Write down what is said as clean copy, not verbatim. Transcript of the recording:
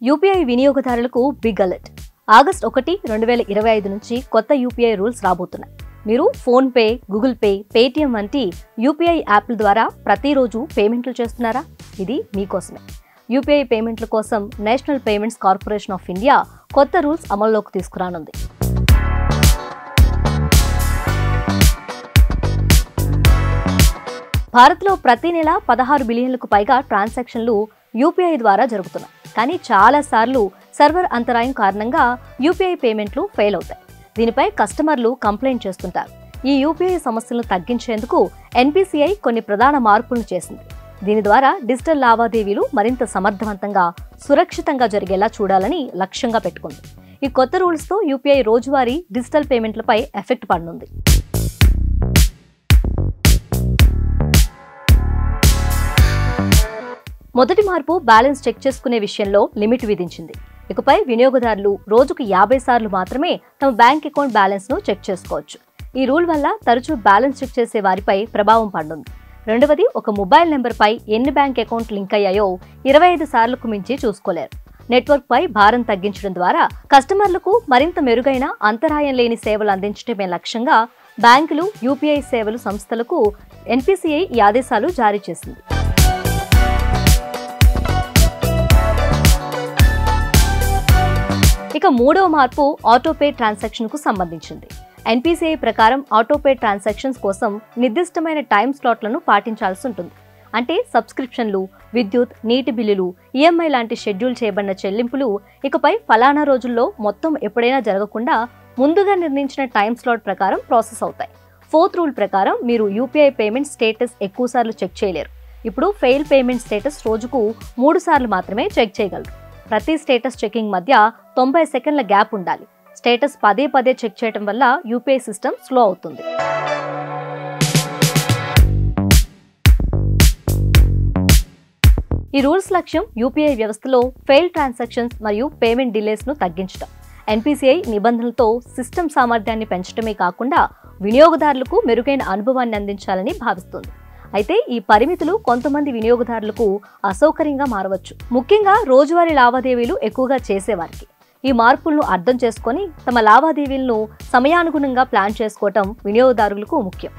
UPI వినియోగదారులకు big alert. August 1, 2025 నుంచి కొత్త యూపీఐ రూల్స్ రాబోతున్నాయి. మీరు phone pay, Google pay, Paytm వంటి యూపీఐ యాప్ల ద్వారా ప్రతిరోజు పేమెంట్లు చేస్తున్నారా? ఇది మీకోసమే. యూపీఐ పేమెంట్ల కోసం national payments corporation of India కొత్త రూల్స్ అమల్లోకి తీసుకురానుంది. భారత్లో ప్రతి నెల 16 బిలియన్లకు పైగా ట్రాన్సాక్షన్లు యూపీఐ ద్వారా జరుగుతున్నాయి. కానీ చాలా సార్లు సర్వర్ అంతరాయం కారణంగా యూపీఐ పేమెంట్లు ఫెయిల్ అవుతాయి. దీనిపై కస్టమర్లు కంప్లైంట్ చేస్తుంటారు. ఈ యూపీఐ సమస్యలను తగ్గించేందుకు ఎన్పీసీఐ కొన్ని ప్రధాన మార్పులను చేసింది. దీని ద్వారా డిజిటల్ లావాదేవీలు మరింత సమర్థవంతంగా, సురక్షితంగా జరిగేలా చూడాలని లక్ష్యంగా పెట్టుకుంది. ఈ కొత్త రూల్స్తో యూపీఐ రోజువారీ డిజిటల్ పేమెంట్లపై ఎఫెక్ట్ పడనుంది. మొదటి మార్పు బ్యాలెన్స్ చెక్ చేసుకునే విషయంలో లిమిట్ విధించింది. ఇకపై వినియోగదారులు రోజుకు 50 సార్లు మాత్రమే తమ బ్యాంక్ అకౌంట్ బ్యాలెన్స్ ను చెక్ చేసుకోవచ్చు. ఈ రూల్ వల్ల తరచూ బ్యాలెన్స్ చెక్ చేసే వారిపై ప్రభావం పడుతుంది. రెండవది, ఒక మొబైల్ నెంబర్పై ఎన్ని బ్యాంక్ అకౌంట్ లింక్ అయ్యాయో 25 సార్లకు మించి చూసుకోలేరు. నెట్వర్క్ పై భారం తగ్గించడం ద్వారా కస్టమర్లకు మరింత మెరుగైన, అంతరాయం లేని సేవలు అందించడమే లక్ష్యంగా బ్యాంకులు, యూపీఐ సేవలు సంస్థలకు ఎన్పీసీఐ ఈ ఆదేశాలు జారీ చేసింది. ఇక మూడవ మార్పు ఆటోపే ట్రాన్సాక్షన్ కు సంబంధించింది. ఎన్పీసీఐ ప్రకారం ఆటోపే ట్రాన్సాక్షన్స్ కోసం నిర్దిష్టమైన టైం స్లాట్లను పాటించాల్సి ఉంటుంది. అంటే సబ్స్క్రిప్షన్లు, విద్యుత్, నీటి బిల్లులు, ఈఎంఐ లాంటి షెడ్యూల్ చేయబడిన చెల్లింపులు ఇకపై ఫలానా రోజుల్లో మొత్తం ఎప్పుడైనా జరగకుండా ముందుగా నిర్ణయించిన టైం స్లాట్ ప్రకారం ప్రాసెస్ అవుతాయి. 4th రూల్ ప్రకారం మీరు యూపీఐ పేమెంట్ స్టేటస్ ఎక్కువసార్లు చెక్ చేయలేరు. ఇప్పుడు ఫెయిల్ పేమెంట్ స్టేటస్ రోజుకు 3 సార్లు మాత్రమే చెక్ చేయగలరు. ప్రతి స్టేటస్ చెకింగ్ మధ్య 90 సెకండ్ల గ్యాప్ ఉండాలి. స్టేటస్ పదే చెక్ చేయడం వల్ల యూపీఐ సిస్టమ్ స్లో అవుతుంది. ఈ రూల్స్ లక్ష్యం యూపీఐ వ్యవస్థలో ఫెయిల్ ట్రాన్సాక్షన్స్ మరియు పేమెంట్ డిలేస్ ను తగ్గించడం. ఎన్పీసీఐ నిబంధనలతో సిస్టమ్ సామర్థ్యాన్ని పెంచడమే కాకుండా వినియోగదారులకు మెరుగైన అనుభవాన్ని అందించాలని భావిస్తుంది. అయితే ఈ పరిమితులు కొంతమంది వినియోగదారులకు అసౌకర్యంగా మారవచ్చు, ముఖ్యంగా రోజువారీ లావాదేవీలు ఎక్కువగా చేసేవారికి. ఈ మార్పులను అర్థం చేసుకొని తమ లావాదేవీలను సమయానుగుణంగా ప్లాన్ చేసుకోవటం వినియోగదారులకు ముఖ్యం.